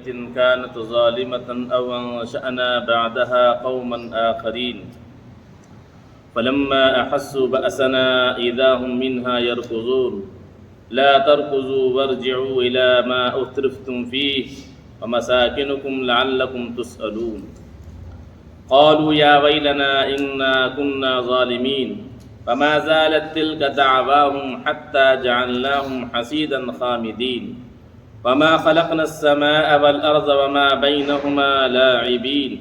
قرية كانت ظالمة أو أنشأنا بعدها قوما آخرين فلما أحسوا بأسنا إذا هم منها يركضون لا تركضوا وارجعوا إلى ما أترفتم فيه ومساكنكم لعلكم تسألون قالوا يا ويلنا إنا كنا ظالمين فما زالت تلك دعواهم حتى جعلناهم حصيدا خامدين وما خلقنا السماء والأرض وما بينهما لاعبين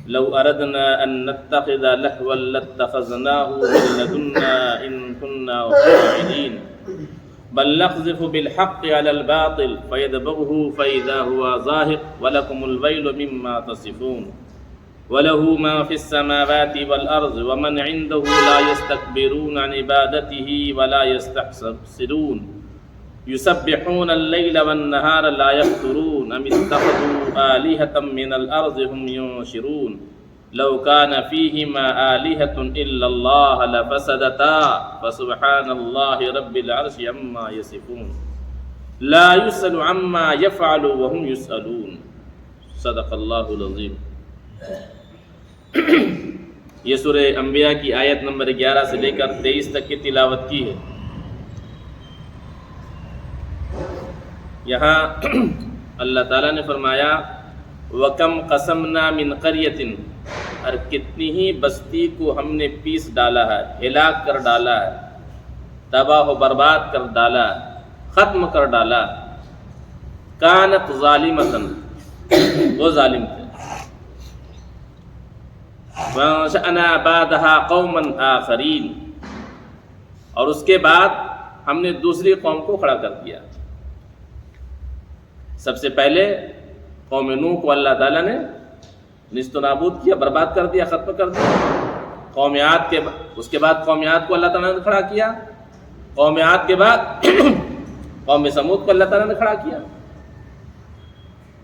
لو أردنا أن نتخذ لهوا لاتخذناه من لدنا إن كنا فاعلين بل نقذف بالحق على الباطل فيدمغه فإذا هو زاهق ولكم الويل مما تصفون وله ما في السماوات والأرض ومن عنده لا يستكبرون عن عبادته ولا يستحسرون يسبحون الليل والنهار لا يفترون أم اتخذوا آلهة من الأرض هم ينشرون لو كان فيهما آلهة إلا الله لفسدتا فسبحان الله رب العرش عما يصفون لا يسأل عما يفعل وهم يسألون صدق اللہ العظیم۔ یہ سورہ انبیاء کی آیت نمبر 11 سے لے کر 23 تک کی تلاوت کی ہے۔ یہاں اللہ تعالیٰ نے فرمایا وَكَمْ قَسَمْنَا مِنْ قَرْيَةٍ، اور کتنی ہی بستی کو ہم نے پیس ڈالا ہے، ہلاک کر ڈالا ہے، تباہ و برباد کر ڈالا، ختم کر ڈالا۔ کانت ظالمتاً، وہ ظالم تھے۔ وَأَنشَأْنَا بَعْدَهَا قَوْمًا آخَرِينَ، اور اس کے بعد ہم نے دوسری قوم کو کھڑا کر دیا۔ سب سے پہلے قوم نوح کو اللہ تعالیٰ نے نیست و نابود کیا، برباد کر دیا، ختم کر دیا۔ قوم عاد کے اس کے بعد قوم عاد کو اللہ تعالیٰ نے کھڑا کیا۔ قوم عاد کے بعد قوم سمود کو اللہ تعالیٰ نے کھڑا کیا۔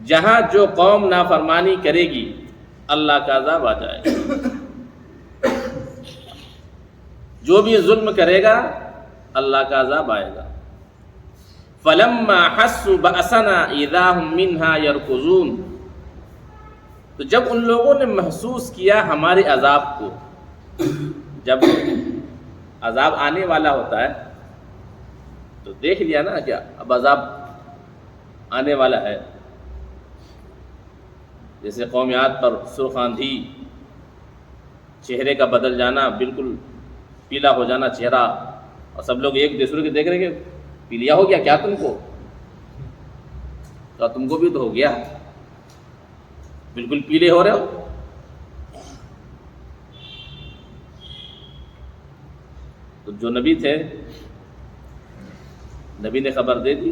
جہاں جو قوم نافرمانی کرے گی اللہ کا عذاب آ جائے گا، جو بھی ظلم کرے گا اللہ کا عذاب آئے گا۔ فَلَمَّا حَسُّوا بَأْسَنَا إِذَا هُمْ مِنْهَا يَرْكُضُونَ، تو جب ان لوگوں نے محسوس کیا ہمارے عذاب کو، جب عذاب آنے والا ہوتا ہے تو دیکھ لیا نا کہ اب عذاب آنے والا ہے، جیسے قوم عاد پر سرخ آندھی، چہرے کا بدل جانا، بالکل پیلا ہو جانا چہرہ، اور سب لوگ ایک دوسرے کے دیکھ رہے کہ پیلیا ہو گیا کیا تم کو؟ تو تم کو بھی تو ہو گیا، بالکل پیلے ہو رہے ہو۔ تو جو نبی تھے، نبی نے خبر دے دی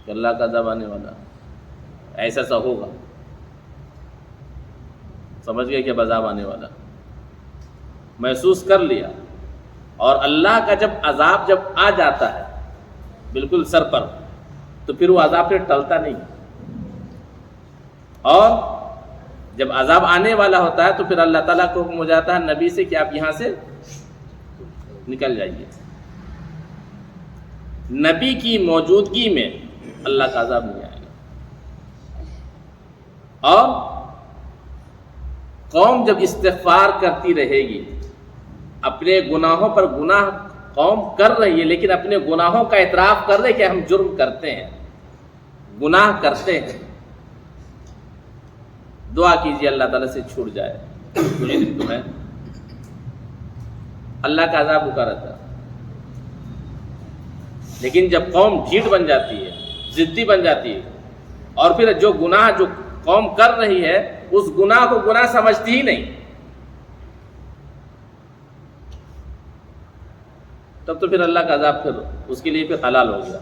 کہ اللہ کا عذاب آنے والا، ایسا سا ہوگا، سمجھ گئے کہ عذاب آنے والا، محسوس کر لیا۔ اور اللہ کا جب عذاب جب آ جاتا ہے بالکل سر پر، تو پھر وہ عذاب سے ٹلتا نہیں، اور جب عذاب آنے والا ہوتا ہے تو پھر اللہ تعالیٰ کو حکم ہو جاتا ہے نبی سے کہ آپ یہاں سے نکل جائیے۔ نبی کی موجودگی میں اللہ کا عذاب نہیں آئے گا۔ اور قوم جب استغفار کرتی رہے گی، اپنے گناہوں پر گناہ قوم کر رہی ہے لیکن اپنے گناہوں کا اعتراف کر رہے کہ ہم جرم کرتے ہیں، گناہ کرتے ہیں، دعا کیجیے اللہ تعالیٰ سے چھوٹ جائے۔ مجھے دن تو ہے اللہ کا عذاب رکا رہتا ہے، لیکن جب قوم ڈھیٹ بن جاتی ہے، ضدی بن جاتی ہے، اور پھر جو گناہ جو قوم کر رہی ہے اس گناہ کو گناہ سمجھتی ہی نہیں، تب تو پھر اللہ کا عذاب پھر اس کے لیے پھر حلال ہو گیا۔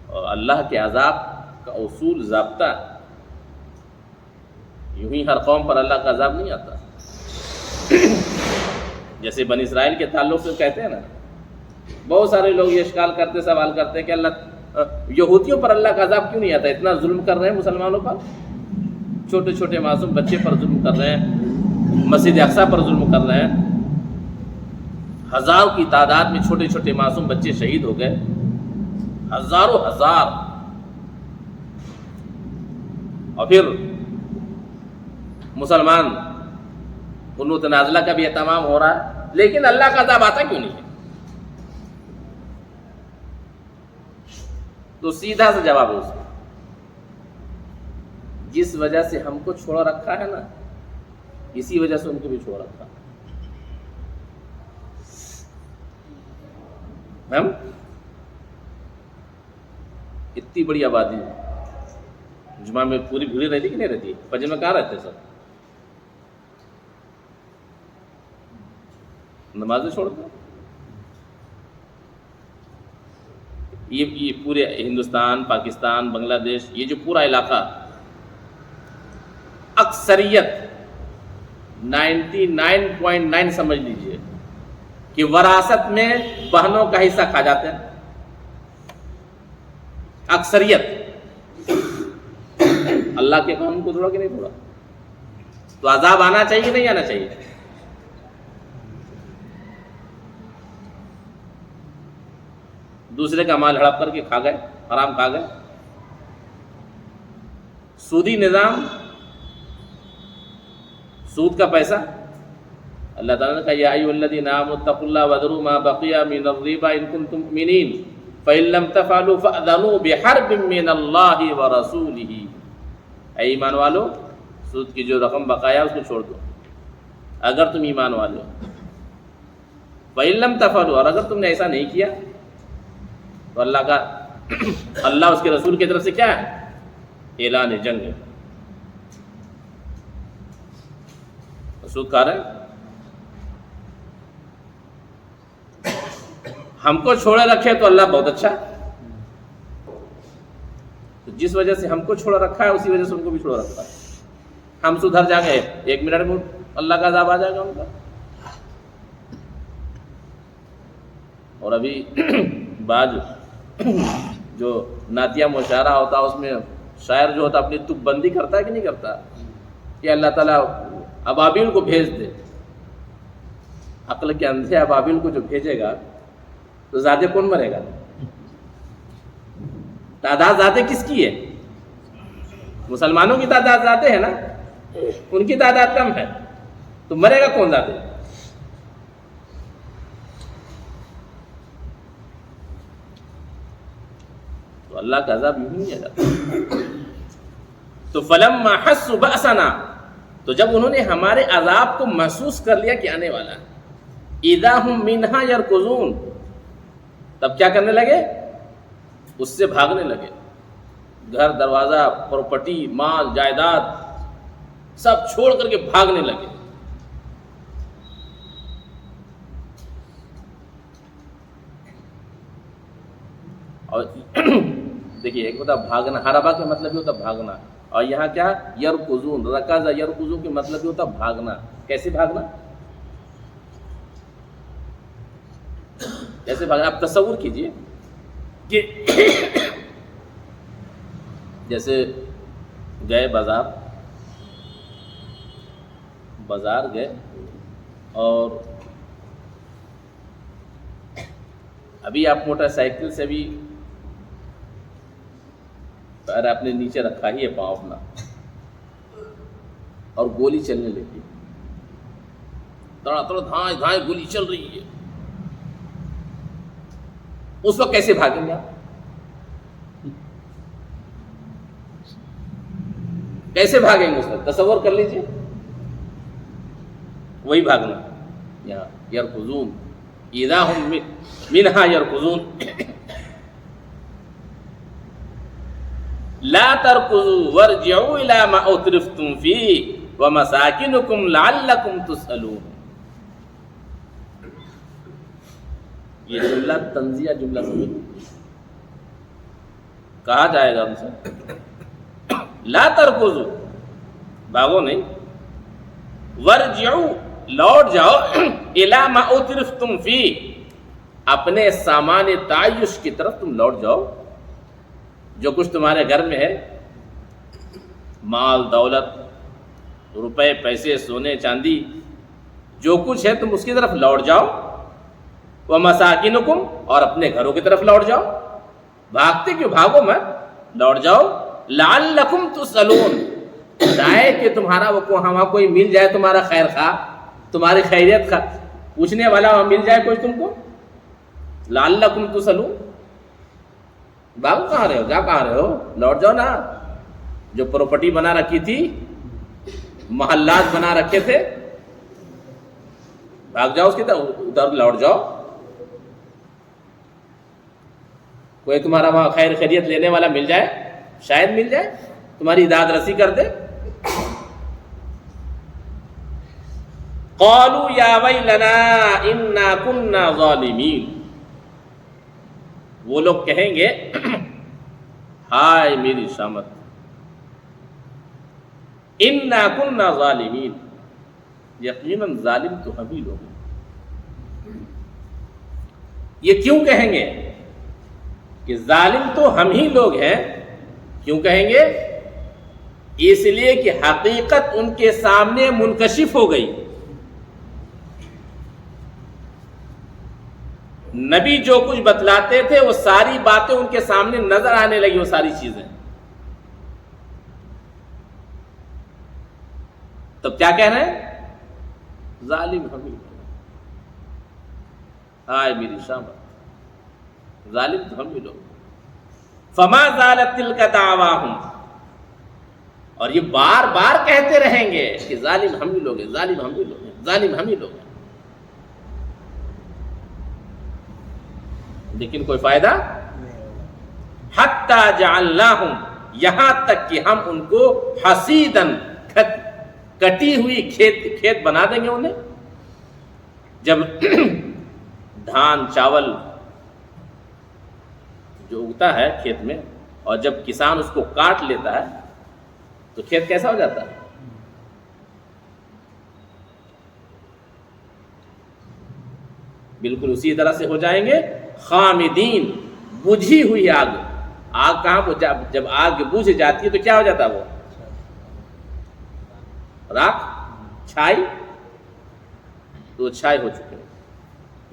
اور اللہ کے عذاب کا اصول ضابطہ، یوں ہی ہر قوم پر اللہ کا عذاب نہیں آتا۔ جیسے بنی اسرائیل کے تعلق سے کہتے ہیں نا، بہت سارے لوگ یہ اشکال کرتے، سوال کرتے ہیں کہ اللہ یہودیوں پر اللہ کا عذاب کیوں نہیں آتا؟ اتنا ظلم کر رہے ہیں مسلمانوں پر، چھوٹے چھوٹے معصوم بچے پر ظلم کر رہے ہیں، مسجد اقصیٰ پر ظلم کر رہے ہیں، ہزاروں کی تعداد میں چھوٹے چھوٹے معصوم بچے شہید ہو گئے، ہزاروں ہزار. اور پھر مسلمان قنوت نازلہ کا بھی اہتمام ہو رہا ہے، لیکن اللہ کا عذاب آتا کیوں نہیں ہے؟ تو سیدھا سا جواب ہے اس کا، جس وجہ سے ہم کو چھوڑا رکھا ہے نا، اسی وجہ سے ان کو بھی چھوڑا رکھا. ہم اتنی بڑی آبادی، جمعہ میں پوری بھیڑ رہتی کہ نہیں رہتی؟ فجر میں کہاں رہتے سب؟ نمازیں چھوڑ دو. یہ پورے ہندوستان، پاکستان، بنگلہ دیش، یہ جو پورا علاقہ، اکثریت 99.9 سمجھ لیجئے کہ وراثت میں بہنوں کا حصہ کھا جاتے ہیں. اکثریت. اللہ کے قانون کو توڑا کہ نہیں توڑا؟ تو عذاب آنا چاہیے نہیں آنا چاہیے؟ دوسرے کا مال ہڑپ کر کے کھا گئے، حرام کھا گئے. سودی نظام، سود کا پیسہ. اللہ تعالیٰ نے کہا یا ایھا الذین آمنوا اتقوا اللہ وذروا ما بقی من الربا ان کنتم مؤمنین فإن لم تفعلوا فأذنوا بحرب من اللہ ورسولہ. اے ایمان والو، سود کی جو رقم بقایا اس کو چھوڑ دو اگر تم ایمان والے ہو. فإن لم تفعلوا، اور اگر تم نے ایسا نہیں کیا تو اللہ کا اللہ اس کے رسول کی طرف سے کیا ہے؟ اعلان جنگ ہے. سود کھا رہے ہیں. ہم کو چھوڑے رکھے تو اللہ بہت اچھا ہے. تو جس وجہ سے ہم کو چھوڑا رکھا ہے اسی وجہ سے ان کو بھی چھوڑا رکھا ہے. ہم سدھر جائیں گے 1 منٹ میں اللہ کا عذاب آ جائے گا ان کا. اور ابھی بعض جو نعتیہ مشاعرہ ہوتا ہے اس میں شاعر جو ہوتا اپنی تک بندی کرتا ہے کہ نہیں کرتا کہ اللہ تعالیٰ ابابیل کو بھیج دے. عقل کے اندھے ابابیل کو جو بھیجے گا تو زیادہ کون مرے گا؟ تعداد زیادہ کس کی ہے؟ مسلمانوں کی تعداد زیادہ ہے نا، ان کی تعداد کم ہے تو مرے گا کون زیادہ؟ تو اللہ کا عذاب یوں نہیں آتا. تو فلما حسوا بأسنا، تو جب انہوں نے ہمارے عذاب کو محسوس کر لیا کہ آنے والا ہے، اذا هم منها يركضون، تب کیا کرنے لگے؟ اس سے بھاگنے لگے. گھر دروازہ، پراپرٹی، مال جائیداد سب چھوڑ کر کے بھاگنے لگے. اور دیکھیے ایک ہوتا بھاگنا، حربا کا مطلب یہ ہوتا بھاگنا، اور یہاں کیا یرکضون، رکض یرکضو کے مطلب یہ ہوتا بھاگنا. کیسے بھاگنا؟ کیسے بھاگنا؟ آپ تصور کیجئے کہ جیسے گئے بازار گئے اور ابھی آپ موٹر سائیکل سے بھی پیر اپنے نیچے رکھا ہی ہے، پاؤں اپنا، اور گولی چلنے لگی، دھائیں دھائیں گولی چل رہی ہے. اس وقت کیسے بھاگیں گے آپ؟ کیسے بھاگیں گے اس وقت؟ تصور کر لیجیے. وہی بھاگنا یہاں یرکضون، اذا هم منها يركضون. لا تركضوا وارجعوا الى ما اترفتم فيه ومساكنكم لعلكم تسألون. یہ جملہ تنزیہ جملہ سمجھ کہا جائے گا ہم سے. لا ترکضوا، بھاگو نہیں، ورجعوا، لوٹ جاؤ، الی ما اترفتم فی، اپنے سامان تعیش کی طرف تم لوٹ جاؤ. جو کچھ تمہارے گھر میں ہے، مال دولت، روپے پیسے، سونے چاندی، جو کچھ ہے تم اس کی طرف لوٹ جاؤ. وَمَسَاكِنُكُمْ، اور اپنے گھروں کی طرف لوٹ جاؤ. بھاگتے کیوں؟ بھاگو مت، لوٹ جاؤ. لَعَلَّكُمْ تُسْأَلُونَ، شاید کہ تمہارا وہاں کوئی مل جائے، تمہارا خیر خواہ، تمہاری خیریت پوچھنے والا وہاں مل جائے کوئی تم کو. لَعَلَّكُمْ تُسْأَلُونَ. بھاگو کہاں رہے ہو؟ جا کہاں رہے ہو؟ لوٹ جاؤ نا. جو پراپرٹی بنا رکھی تھی، محلات بنا رکھے تھے، بھاگ جاؤ اس کی طرف، ادھر لوٹ جاؤ. کوئی تمہارا وہاں خیر خیریت لینے والا مل جائے، شاید مل جائے، تمہاری داد رسی کر دے. قالوا یا ویلنا انا کنا ظالمین، وہ لوگ کہیں گے ہائے میری شامت، انا کنا ظالمین، یقیناً ظالم تو ہم ہی لوگ ہیں. یہ کیوں کہیں گے کہ ظالم تو ہم ہی لوگ ہیں؟ کیوں کہیں گے؟ اس لیے کہ حقیقت ان کے سامنے منکشف ہو گئی. نبی جو کچھ بتلاتے تھے وہ ساری باتیں ان کے سامنے نظر آنے لگی، وہ ساری چیزیں. تب کیا کہہ رہے ہیں؟ ظالم ہم ہی لوگ، ہائے میری شامت، ظالم تو ہم ہی لوگ. فما زالت تلک دعواہم، اور یہ بار بار کہتے رہیں گے کہ ظالم ہم ہی لوگ ہیں، ظالم ہم ہی لوگ ہیں، ظالم ہم ہی لوگ ہیں. لیکن کوئی فائدہ. حتی جعلناہم، یہاں تک کہ ہم ان کو حصیداً، کٹی ہوئی کھیت بنا دیں گے انہیں. جب دھان چاول جو اگتا ہے کھیت میں، اور جب کسان اس کو کاٹ لیتا ہے تو کھیت کیسا ہو جاتا ہے؟ بالکل اسی طرح سے ہو جائیں گے. خامدین، بجھی ہوئی آگ. آگ کہاں؟ جب آگ بجھ جاتی ہے تو کیا ہو جاتا ہے؟ وہ راکھ، چھائی. تو چھائی ہو چکے ہیں،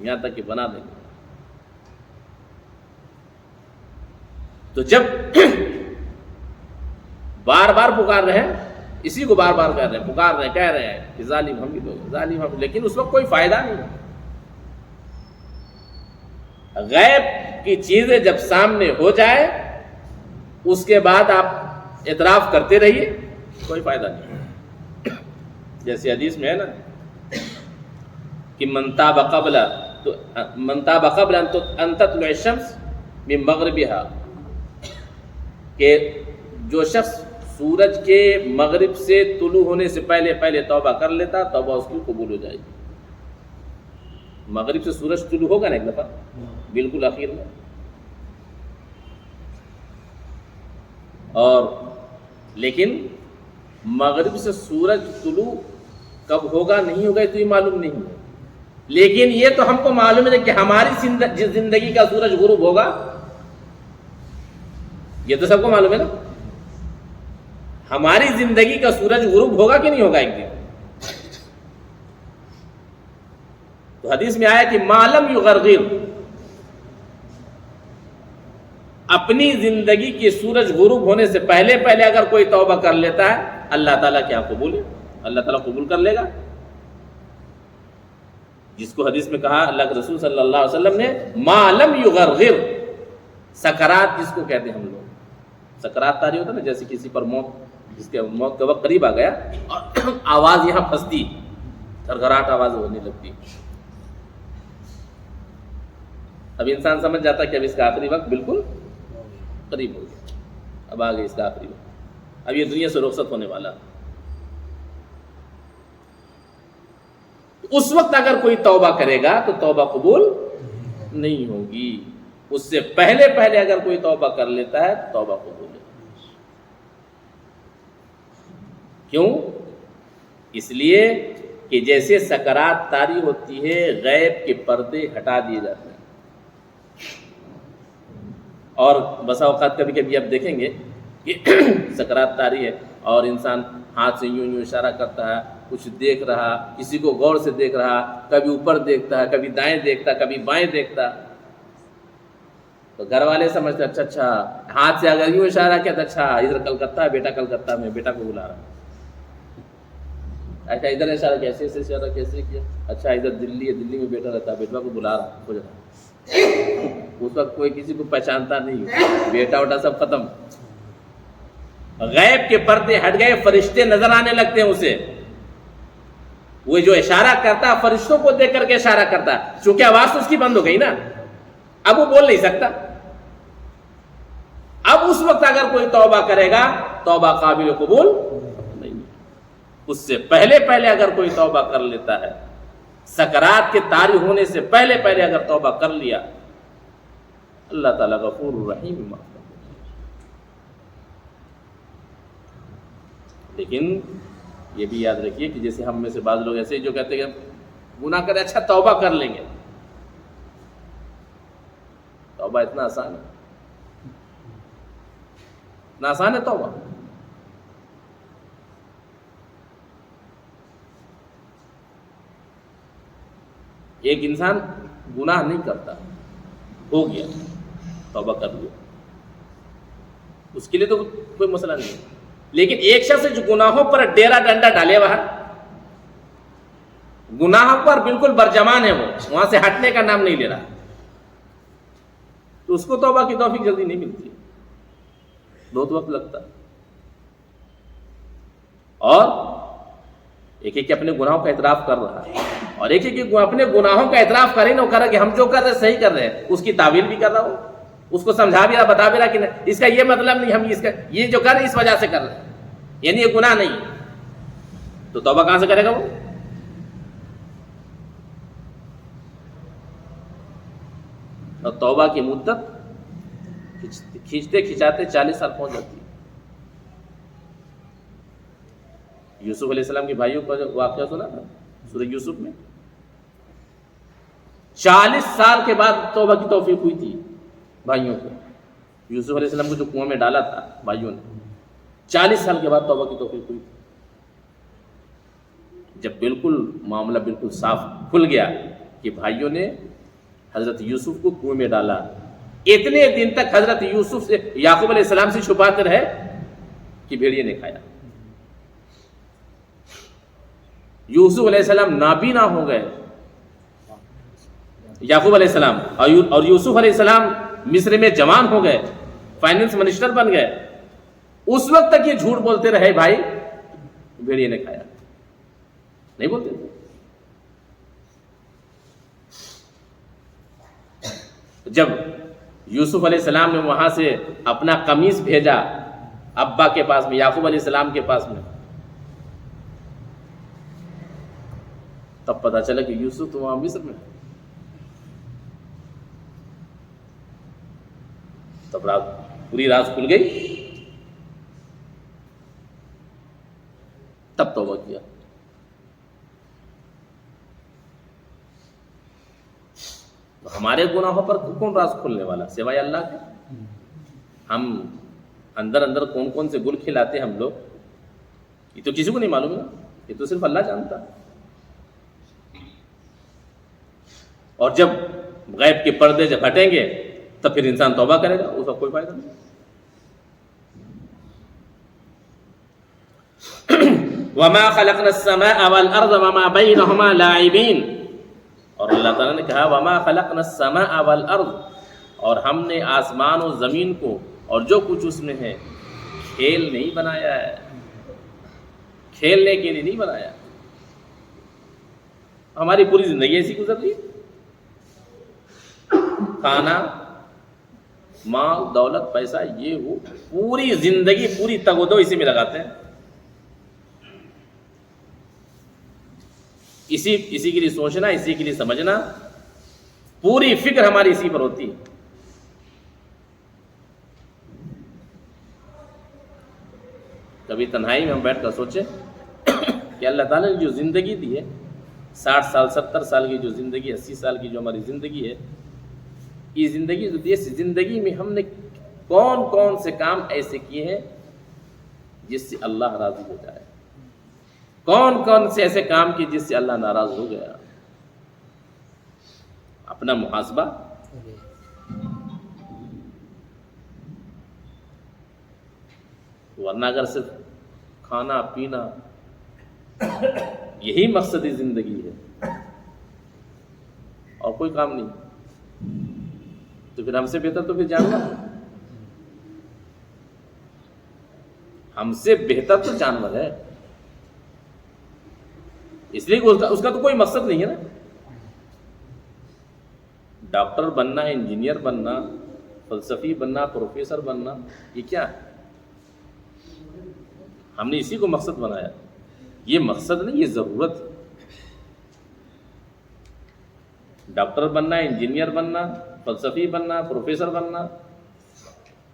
یہاں تک کہ بنا دیں گے. تو جب بار بار پکار رہے ہیں، اسی کو بار بار کہہ رہے ہیں، پکار رہے ہیں، کہہ رہے ہیں کہ ظالم ہم ہی لوگ، ظالم ہم. لیکن اس وقت کوئی فائدہ نہیں ہے. غیب کی چیزیں جب سامنے ہو جائے اس کے بعد آپ اعتراف کرتے رہیے، کوئی فائدہ نہیں. جیسے حدیث میں ہے نا کہ من تاب قبل ان تطلع الشمس من مغربها، کہ جو شخص سورج کے مغرب سے طلوع ہونے سے پہلے توبہ کر لیتا، توبہ اس کی قبول ہو جائے گی. مغرب سے سورج طلوع ہوگا نا ایک دفعہ، بالکل آخر میں، اور لیکن مغرب سے سورج طلوع کب ہوگا نہیں ہوگا تو یہ معلوم نہیں ہے. لیکن یہ تو ہم کو معلوم ہے کہ ہماری زندگی کا سورج غروب ہوگا، یہ تو سب کو معلوم ہے نا. ہماری زندگی کا سورج غروب ہوگا کہ نہیں ہوگا ایک دن. تو حدیث میں آیا کہ معلوم یغرغر، اپنی زندگی کی سورج غروب ہونے سے پہلے اگر کوئی توبہ کر لیتا ہے، اللہ تعالیٰ کیا قبول ہے؟ اللہ تعالیٰ قبول کر لے گا. جس کو حدیث میں کہا اللہ کے رسول صلی اللہ علیہ وسلم نے، معلوم یغرغر، سکرات جس کو کہتے ہیں ہم لوگ. سکرات طاری ہوتا ہے نا، جیسے کسی پر جس کے موت کا وقت قریب آ گیا اور آواز یہاں پھنستی، گھرگھراہٹ آواز ہونے لگتی. اب انسان سمجھ جاتا ہے کہ اب اس کا آخری وقت بالکل قریب ہو گیا، اب آ گئی اس کا آخری وقت، اب یہ دنیا سے رخصت ہونے والا. اس وقت اگر کوئی توبہ کرے گا تو توبہ قبول نہیں ہوگی. اس سے پہلے اگر کوئی توبہ کر لیتا ہے تو توبہ قبول ہے. کیوں؟ اس لیے کہ جیسے سکرات طاری ہوتی ہے، غیب کے پردے ہٹا دیے جاتے ہیں. اور بسا اوقات کبھی کبھی آپ دیکھیں گے کہ سکرات طاری ہے اور انسان ہاتھ سے یوں اشارہ کرتا ہے، کچھ دیکھ رہا، کسی کو غور سے دیکھ رہا، کبھی اوپر دیکھتا ہے، کبھی دائیں دیکھتا، کبھی بائیں دیکھتا، تو گھر والے سمجھتے اچھا ہاتھ سے اگر یوں اشارہ کیا تو اچھا ادھر کلکتہ ہے بیٹا، کلکتہ میں بیٹا کو بلا رہا، اچھا ادھر اشارہ کیسے اشارہ کیسے کیا، اچھا ادھر دلی ہے، دلی میں بیٹا رہتا ہے، بیٹا کو بلا رہا ہو جاتا۔ اس وقت کوئی کسی کو پہچانتا نہیں، بیٹا وٹا سب ختم، غیب کے پردے ہٹ گئے، فرشتے نظر آنے لگتے ہیں اسے، وہ جو اشارہ کرتا فرشتوں کو دیکھ کر کے اشارہ کرتا، چونکہ آواز اس کی بند ہو گئی نا، اب وہ بول نہیں سکتا۔ اب اس وقت اگر کوئی توبہ کرے گا، توبہ قابل قبول نہیں، اس سے پہلے اگر کوئی توبہ کر لیتا ہے، سکرات کے طاری ہونے سے پہلے اگر توبہ کر لیا، اللہ تعالیٰ غفور الرحیم معاف کر دیتا ہے۔ لیکن یہ بھی یاد رکھیے کہ جیسے ہم میں سے بعض لوگ ایسے جو کہتے ہیں کہ گناہ کرے اچھا توبہ کر لیں گے، توبہ اتنا آسان ہے؟ اتنا آسان ہے توبہ؟ ایک انسان گناہ نہیں کرتا، ہو گیا توبہ کر لیا، اس کے لیے تو کوئی مسئلہ نہیں ہے، لیکن ایک شخص جو گناہوں پر ڈیرا ڈنڈا ڈالے باہر، گناہوں پر بالکل برجمان ہے، وہ وہاں سے ہٹنے کا نام نہیں لے رہا، تو اس کو توبہ کی توفیق جلدی نہیں ملتی، بہت وقت لگتا، اور ایک ایک اپنے گناہوں کا اعتراف کر رہا ہے، اور ایک ایک اپنے گناہوں کا اعتراف کرے نہ کر رہا کہ ہم جو کر رہے ہیں صحیح کر رہے ہیں، اس کی تعویل بھی کر رہا ہو، اس کو سمجھا بھی رہا، بتا بھی رہا کہ اس کا یہ مطلب نہیں، ہم اس کا یہ جو کر رہے ہیں اس وجہ سے کر رہے ہیں، یعنی یہ گناہ نہیں، تو توبہ کہاں سے کرے گا وہ؟ اور توبہ کی مدت کھینچتے کھنچاتے 40 سال پہنچ جاتی ہے۔ یوسف علیہ السلام کے بھائیوں کا جو واقعہ سنا تھا سورہ یوسف میں، 40 سال کے بعد توبہ کی توفیق ہوئی تھی بھائیوں کو، یوسف علیہ السلام کو جو کنویں میں ڈالا تھا بھائیوں نے، 40 سال کے بعد توبہ کی توفیق ہوئی تھی، جب بالکل معاملہ بالکل صاف کھل گیا کہ بھائیوں نے حضرت یوسف کو کنویں میں ڈالا، اتنے دن تک حضرت یوسف سے یعقوب علیہ السلام سے چھپاتے رہے کہ بھیڑیے نے کھایا، یوسف علیہ السلام نابینا ہو گئے، یعقوب علیہ السلام اور یوسف علیہ السلام مصر میں جوان ہو گئے، فائنینس منسٹر بن گئے، اس وقت تک یہ جھوٹ بولتے رہے بھائی بھیڑیے نے کھایا، نہیں بولتے تھے۔ جب یوسف علیہ السلام نے وہاں سے اپنا قمیص بھیجا ابا کے پاس میں، یعقوب علیہ السلام کے پاس میں، تب پتا چلا کہ یوسف تو وہاں مصر میں، تب پوری راز کھل گئی، تب توبہ کیا۔ ہمارے گناہوں پر کون راز کھلنے والا سوائے اللہ کے؟ ہم اندر کون کون سے گل کھلاتے ہم لوگ، یہ تو کسی کو نہیں معلوم نا، یہ تو صرف اللہ جانتا۔ اور جب غیب کے پردے جب ہٹیں گے تب پھر انسان توبہ کرے گا، اس کا کوئی فائدہ نہیں۔ وَمَا خَلَقْنَا السَّمَاءَ وَالْأَرْضَ وَمَا بَيْنَهُمَا لَاعِبِينَ، اور اللہ تعالیٰ نے کہا وَمَا خَلَقْنَا السَّمَاءَ وَالْأَرْضَ، اور ہم نے آسمان و زمین کو اور جو کچھ اس میں ہے کھیل نہیں بنایا ہے، کھیلنے کے لیے نہیں بنایا، ہماری پوری زندگی ایسی گزر رہی ہے، کھانا مال دولت پیسہ یہ وہ، پوری زندگی پوری تگ و دو اسی میں لگاتے ہیں، اسی کے لیے سوچنا، اسی کے لیے سمجھنا، پوری فکر ہماری اسی پر ہوتی ہے۔ کبھی تنہائی میں ہم بیٹھ کر سوچیں کہ اللہ تعالیٰ نے جو زندگی دی ہے، 60 سال 70 سال کی جو زندگی، 80 سال کی جو ہماری زندگی ہے، یہ زندگی جو دی ہے، زندگی میں ہم نے کون کون سے کام ایسے کیے ہیں جس سے اللہ راضی ہو جائے، کون کون سے ایسے کام کیے جس سے اللہ ناراض ہو گیا؟ اپنا محاسبہ. ورنہ اگر صرف کھانا پینا یہی مقصدی زندگی ہے اور کوئی کام نہیں، تو پھر ہم سے بہتر تو پھر جانور، ہم سے بہتر تو جانور ہے. اس لیے اس کا تو کوئی مقصد نہیں ہے نا. ڈاکٹر بننا، انجینئر بننا، فلسفی بننا، پروفیسر بننا، یہ کیا ہے؟ ہم نے اسی کو مقصد بنایا. یہ مقصد نہیں، یہ ضرورت ہے. ڈاکٹر بننا، انجینئر بننا، فلسفی بننا، پروفیسر بننا،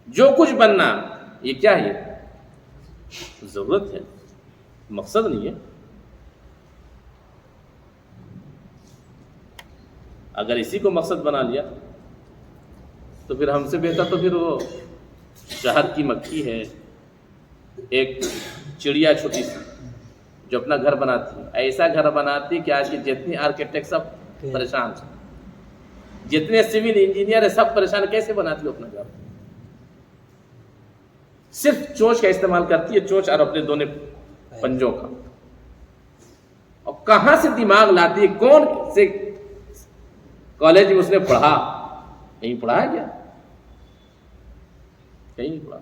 جو کچھ بننا، یہ کیا ہے؟ ضرورت ہے، مقصد نہیں ہے. اگر اسی کو مقصد بنا لیا تو پھر ہم سے بہتر تو پھر وہ شہد کی مکھی ہے، ایک چڑیا چھوٹی سی جو اپنا گھر بناتی ہے. ایسا گھر بناتی کہ آج کے جتنے آرکیٹیکٹ سب پریشان ہیں، جتنے سول انجینئر ہیں سب پریشان. کیسے بناتی ہو اپنا گھر؟ صرف چونچ کا استعمال کرتی ہے، چونچ اور اپنے دونوں پنجوں کا. اور کہاں سے دماغ لاتی ہے؟ کون سے کالج میں اس نے پڑھا؟ کہیں پڑھا ہے کیا؟ کہیں نہیں پڑھا.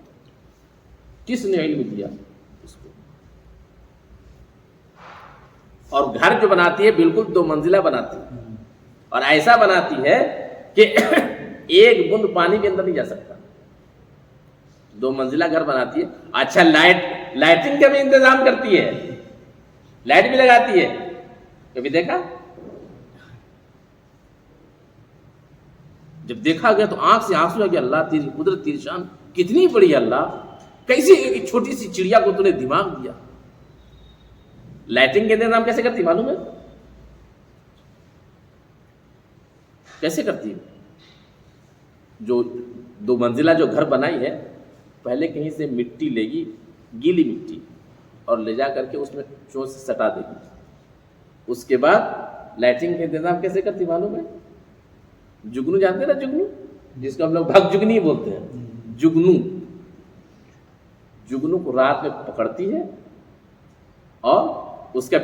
کس نے علم دیا اس کو؟ اور گھر جو بناتی ہے بالکل 2 منزلہ بناتی ہے، اور ایسا بناتی ہے کہ ایک بوند پانی کے اندر نہیں جا سکتا. 2 منزلہ گھر بناتی ہے. اچھا، لائٹنگ کا بھی انتظام کرتی ہے، لائٹ بھی لگاتی ہے. کبھی دیکھا؟ جب دیکھا گیا تو آنکھ سے آنسو آ گیا. اللہ تیری قدرت، تیری شان کتنی بڑی ہے اللہ! کیسے ایک چھوٹی سی چڑیا کو تو نے دماغ دیا؟ لائٹنگ کے انتظام کیسے کرتی معلوم ہے؟ کیسے کرتی ہے؟ جو 2 منزلہ جو گھر بنائی ہے، پہلے کہیں سے مٹی لے گی، گیلی مٹی، اور لے جا کر کے اس میں چونچ سے سٹا دے گی. اس کے بعد لائٹنگ کا انتظام کیسے کرتی معلوم ہے؟ جگنو جانتے ہیں نا؟ جگنو، جس کو ہم لوگ بھگ جگنی بولتے ہیں. جگنو کو رات میں پکڑتی ہے اور اس کا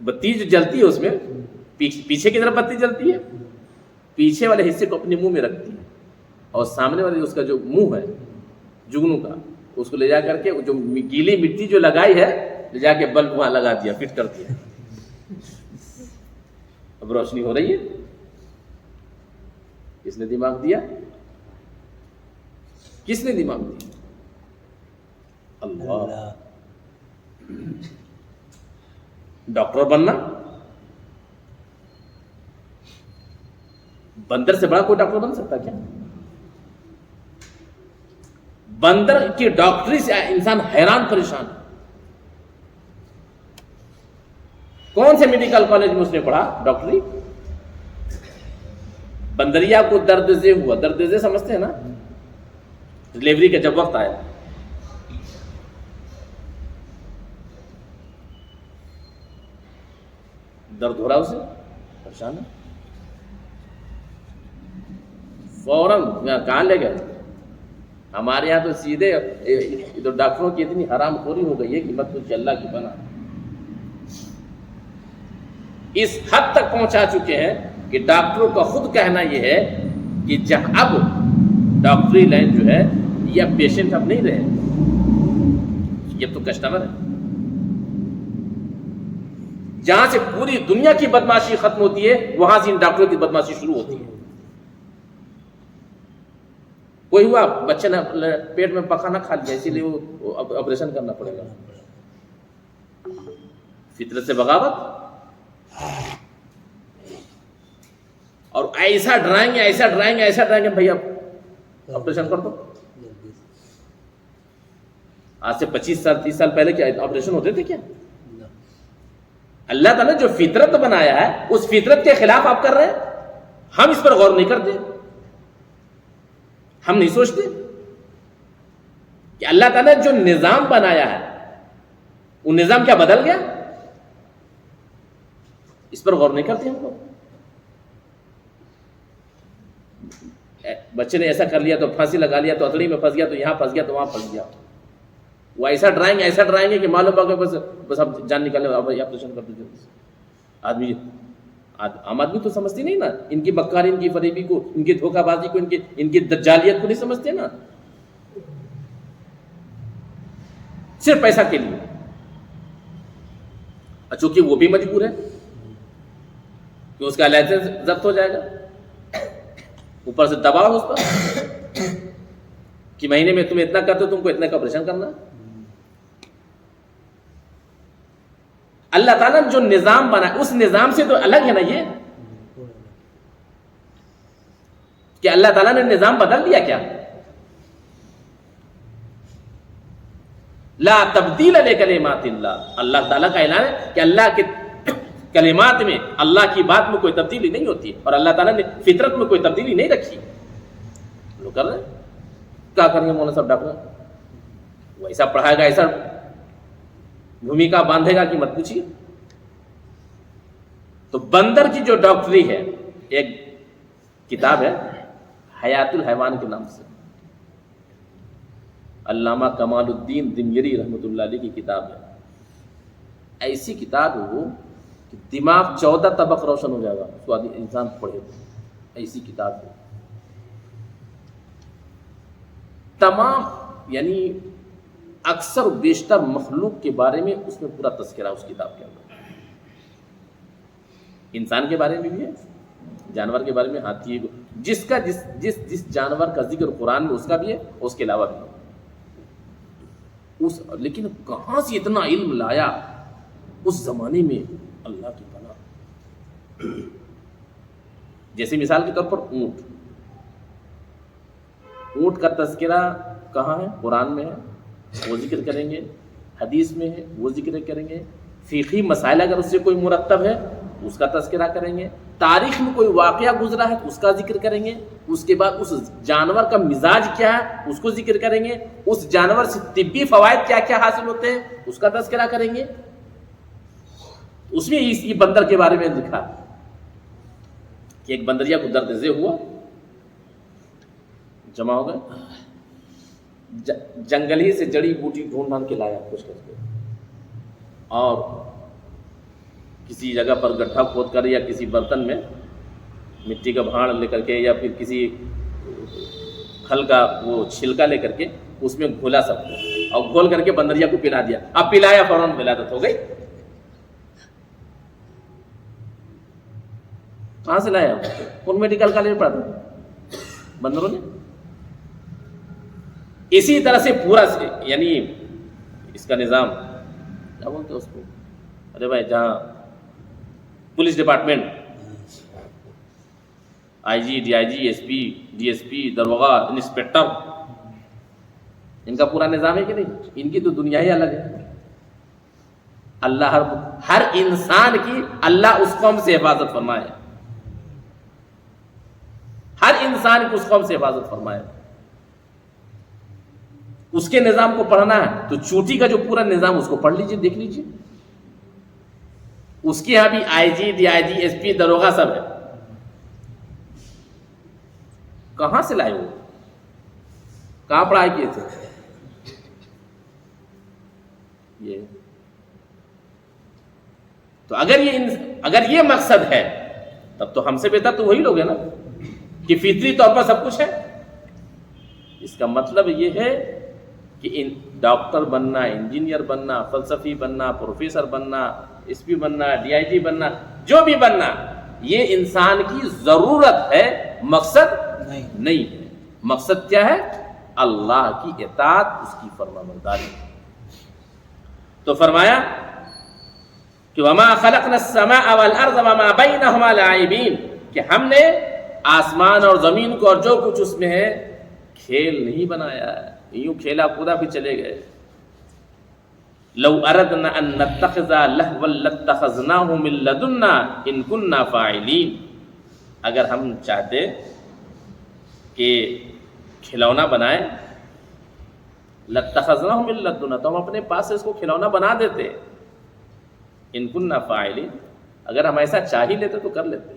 بتی جو جلتی ہے اس میں پیچھے کی طرف بتی جلتی ہے، پیچھے والے حصے کو اپنے منہ میں رکھتی ہے، اور سامنے والے اس کا جو منہ ہے جگنو کا، اس کو لے جا کر کے جو گیلی مٹی جو لگائی ہے لے جا کے بلب وہاں لگا دیا، فٹ کر دیا. اب روشنی ہو رہی ہے. کس نے دماغ دیا؟ کس نے دماغ دیا؟ اللہ. ڈاکٹر بننا، بندر سے بڑا کوئی ڈاکٹر بن سکتا کیا؟ بندر کی ڈاکٹری سے انسان حیران پریشان. کون سے میڈیکل کالج میں اس نے پڑھا ڈاکٹری؟ بندریا کو درد زے ہوا. درد زے سمجھتے ہیں نا؟ ڈلیوری کا جب وقت آیا، درد ہو رہا اسے، پریشان ہے، فوراً کہاں لے گئے؟ ہمارے یہاں تو سیدھے تو ڈاکٹروں کی اتنی حرام خوری ہو گئی ہے کہ مت کچھ، اللہ کی بنا اس حد تک پہنچا چکے ہیں کہ ڈاکٹروں کا خود کہنا یہ ہے کہ اب ڈاکٹری لائن جو ہے یہ اب پیشنٹ اب نہیں رہے، یہ تو کسٹمر ہے. جہاں سے پوری دنیا کی بدماشی ختم ہوتی ہے وہاں سے ان ڈاکٹروں کی بدماشی شروع ہوتی ہے. کوئی ہوا بچے نے پیٹ میں پخانہ کھا لیا، اسی لیے وہ آپریشن کرنا پڑے گا. فطرت سے بغاوت. اور ایسا ڈرائیں گے بھائی اب آپریشن کر دو. آج سے 25 سال 30 سال پہلے کیا آپریشن ہوتے تھے کیا؟ اللہ تعالیٰ نے جو فطرت بنایا ہے اس فطرت کے خلاف آپ کر رہے ہیں. ہم اس پر غور نہیں کرتے، ہم نہیں سوچتے کہ اللہ تعالیٰ نے جو نظام بنایا ہے وہ نظام کیا بدل گیا؟ اس پر غور نہیں کرتے ہم لوگ. بچے نے ایسا کر لیا تو پھانسی لگا لیا، تو ہتھڑی میں پھنس گیا، تو یہاں پھنس گیا، تو وہاں پھنس گیا. وہ ایسا ڈرائیں گے کہ معلوم ہوگا بس اب جان نکالنے آپریشن کر دیجیے. آدمی عام آدمی تو سمجھتی نہیں نا ان کی مکاری، ان کی فریبی کو، ان کی دھوکہ بازی کو، ان کی دجالیت کو نہیں سمجھتے نا. صرف پیسہ کے لیے. چونکہ وہ بھی مجبور ہے کہ اس کا لائسنس ضبط ہو جائے گا، اوپر سے دباؤ اس پر کہ مہینے میں تم اتنا کرتے ہو، تم کو اتنا کا آپریشن کرنا. اللہ تعالیٰ نے جو نظام بنا اس نظام سے تو الگ ہے نا یہ، کہ اللہ تعالیٰ نے نظام بدل دیا کیا؟ لا تبدیل لکلمات اللہ. اللہ تعالیٰ کا اعلان ہے کہ اللہ کے کلمات میں، اللہ کی بات میں کوئی تبدیلی نہیں ہوتی، اور اللہ تعالیٰ نے فطرت میں کوئی تبدیلی نہیں رکھی. لوگ کر رہے ہیں، کیا کریں گے مولانا صاحب ڈاکٹر؟ وہ ایسا پڑھائے گا، ایسا بھومکا باندھے گا کہ مت پوچھیے. تو بندر کی جو ڈاکٹری ہے، ایک کتاب ہے حیات الحیوان کے نام سے، علامہ کمال الدین دمیری رحمۃ اللہ علیہ کی کتاب ہے. ایسی کتاب ہے وہ کہ دماغ 14 طبق روشن ہو جائے گا اس کو انسان پڑھے. ایسی کتاب ہے. تمام یعنی اکثر بیشتر مخلوق کے بارے میں اس میں پورا تذکرہ اس کتاب کے اندر. انسان کے بارے میں بھی ہے، جانور کے بارے میں، ہاتھی، جس کا جس جانور کا ذکر قرآن میں اس کا بھی ہے، اس کے علاوہ بھی ہے. لیکن کہاں سے اتنا علم لایا اس زمانے میں؟ اللہ کی پناہ. جیسے مثال کے طور پر اونٹ کا تذکرہ کہاں ہے؟ قرآن میں ہے، وہ ذکر کریں گے. حدیث میں ہے، وہ ذکر کریں گے. فقہی مسائل اگر اس سے کوئی مرتب ہے اس کا تذکرہ کریں گے. تاریخ میں کوئی واقعہ گزرا ہے تو اس کا ذکر کریں گے. اس کے بعد اس جانور کا مزاج کیا ہے اس کو ذکر کریں گے. اس جانور سے طبی فوائد کیا کیا حاصل ہوتے ہیں اس کا تذکرہ کریں گے. اس میں اس بندر کے بارے میں لکھا کہ ایک بندریا کو درد ذیل ہوا، جمع ہو گئے، جنگل ہی سے جڑی بوٹی ڈھونڈ ڈھونڈ کے لایا کچھ کر کے، اور کسی جگہ پر گڈھا کھود کر یا کسی برتن میں مٹی کا بھاڑ لے کر کے یا پھر کسی پھل کا وہ چھلکا لے کر کے اس میں گھولا سب کو، اور گھول کر کے بندریا کو پلا دیا. اب پلایا فوراً ولادت ہو گئی. کہاں سے لایا؟ کون میڈیکل کالج پڑھا تھا بندروں نے؟ اسی طرح سے پورا یعنی اس کا نظام کیا بولتے ہیں اس کو، ارے بھائی جہاں police department, I G, D I G, S P, D S P, دروغہ، انسپیکٹر، ان کا پورا نظام ہے کہ نہیں؟ ان کی تو دنیا ہی الگ ہے. اللہ ہر انسان کی اللہ اس قوم سے حفاظت فرمائے، ہر انسان کی اس قوم سے حفاظت فرمائے. اس کے نظام کو پڑھنا ہے تو چوٹی کا جو پورا نظام اس کو پڑھ لیجئے، دیکھ لیجئے. اس کے یہاں بھی آئی G, D I G, S P, دروغہ سب ہے. کہاں سے لائے وہ؟ کہاں پڑھائی کیے تھے؟ یہ تو اگر یہ مقصد ہے تب تو ہم سے بہتر تو وہی لوگ ہیں نا کہ فطری طور پر سب کچھ ہے. اس کا مطلب یہ ہے کہ ڈاکٹر بننا، انجینئر بننا، فلسفی بننا، پروفیسر بننا، ایس پی بننا، ڈی آئی جی بننا، جو بھی بننا، یہ انسان کی ضرورت ہے، مقصد نہیں ہے. مقصد کیا ہے؟ اللہ کی اطاعت، اس کی فرمانبرداری. تو فرمایا کہ وما خلقنا السماء والارض وما بینہما لاعبین، کہ ہم نے آسمان اور زمین کو اور جو کچھ اس میں ہے کھیل نہیں بنایا ہے، یوں کھیلا کودا بھی چلے گئے. لو اردنا ان نتخذ لہوا لاتخذناہ من لدنا ان كنا فاعلین، اگر ہم چاہتے کہ کھلونا بنائیں، لاتخذناہ من لدنا، تو ہم اپنے پاس سے اس کو کھلونا بنا دیتے. ان كنا فاعلین، اگر ہم ایسا چاہ ہی لیتے تو کر لیتے،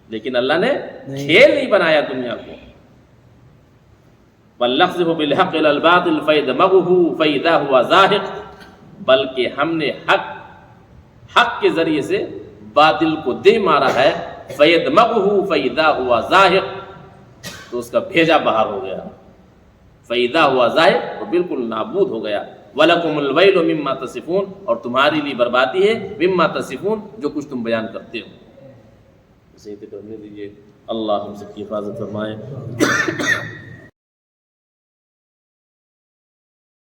لیکن اللہ نے کھیل نہیں بنایا دنیا کو. وَلْنَقْذِفُ بِالْحَقِّ عَلَى الْبَاطِلِ فَيَدْمَغُهُ فَإِذَا هُوَ زَاهِقٌ، بلکہ ہم نے حق کے ذریعے سے باطل کو دے مارا ہے. فَيَدْمَغُهُ فَإِذَا هُوَ زَاهِقٌ، تو اس کا بھیجا باہر ہو گیا. فَإِذَا هُوَ زَاهِقٌ، تو بالکل نابود ہو گیا. وَلَكُمُ الْوَيْلُ مِمَّا تَصِفُونَ، اور تمہاری لیے بربادی ہے مِمَّا تَصِفُونَ، جو کچھ تم بیان کرتے ہو. اسے کرنے دیجیے. اللہ ہم سب کی حفاظت فرمائے.